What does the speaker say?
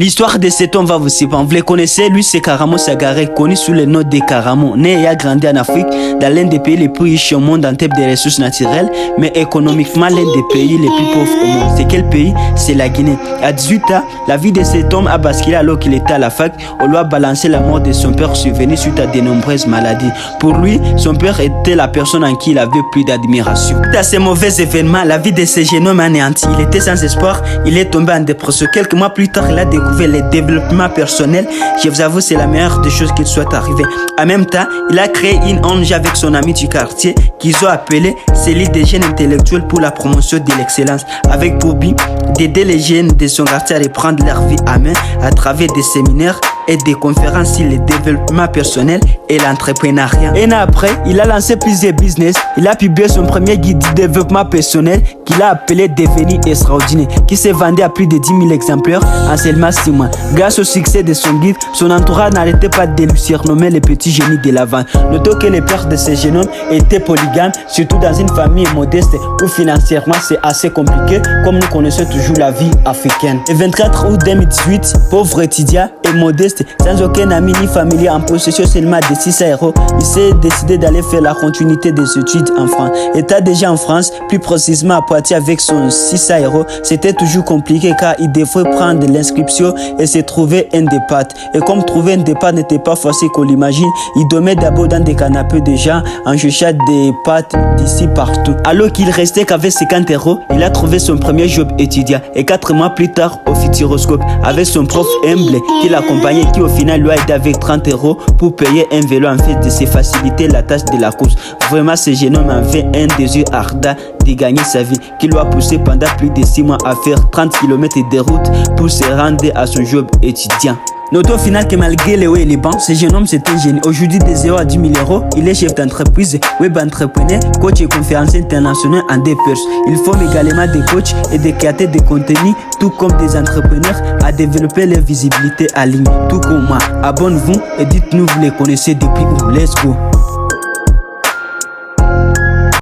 L'histoire de cet homme va vous surprendre. Vous le connaissez, lui c'est Karamo Sagare, connu sous le nom de Karamo. Né et a grandi en Afrique, dans l'un des pays les plus riches au monde en termes de ressources naturelles, mais économiquement l'un des pays les plus pauvres au monde. C'est quel pays? C'est la Guinée. À 18 ans, la vie de cet homme a basculé alors qu'il était à la fac. On lui a balancé la mort de son père survenue suite à de nombreuses maladies. Pour lui, son père était la personne en qui il avait plus d'admiration. Suite à ces mauvais événements, la vie de ce jeune homme a anéanti. Il était sans espoir, il est tombé en dépression. Quelques mois plus tard, il a découvert le développement personnel. Je vous avoue, c'est la meilleure des choses qui soit arrivée. En même temps, il a créé une ONG avec son ami du quartier qu'ils ont appelé Cellule des jeunes intellectuels pour la promotion de l'excellence, avec pour but d'aider les jeunes de son quartier à reprendre leur vie à main à travers des séminaires et des conférences sur le développement personnel et l'entrepreneuriat. Un an après, il a lancé plusieurs business. Il a publié son premier guide de développement personnel qu'il a appelé Devenir extraordinaire, qui s'est vendu à plus de 10 000 exemplaires en seulement 6 mois. Grâce au succès de son guide, son entourage n'arrêtait pas de lui surnommer le petit génie de la vente. Notons que le père de ce jeune homme était polygame, surtout dans une famille modeste où financièrement c'est assez compliqué, comme nous connaissons toujours la vie africaine. Le 24 août 2018, pauvre étudiant et modeste, sans aucun ami ni familier, en possession seulement de 600 €, il s'est décidé d'aller faire la continuité des études en France. Étant déjà en France, plus précisément à Poitiers avec son 600 €, c'était toujours compliqué car il devait prendre l'inscription et se trouver un départ. Et comme trouver un départ n'était pas facile qu'on l'imagine, il dormait d'abord dans des canapés de gens en cherchant des pâtes d'ici partout. Alors qu'il restait qu'avec 50 €, il a trouvé son premier job étudiant et 4 mois plus tard au Futuroscope avec son prof humble qui l'accompagnait, qui au final lui a aidé avec 30 € pour payer un vélo en fait de se faciliter la tâche de la course. Vraiment, ce jeune homme avait un désir ardent de gagner sa vie qui lui a poussé pendant plus de 6 mois à faire 30 km de route pour se rendre à son job étudiant. Notons au final que malgré les hauts et les bas, ce jeune homme c'est un génie. Aujourd'hui de 0 à 10 000 €, il est chef d'entreprise, web entrepreneur, coach et conférencier international en 2 personnes. Il forme également des coachs et des créateurs de contenu, tout comme des entrepreneurs, à développer leur visibilité en ligne. Tout comme moi, abonnez-vous et dites-nous vous les connaissez depuis où. Let's go!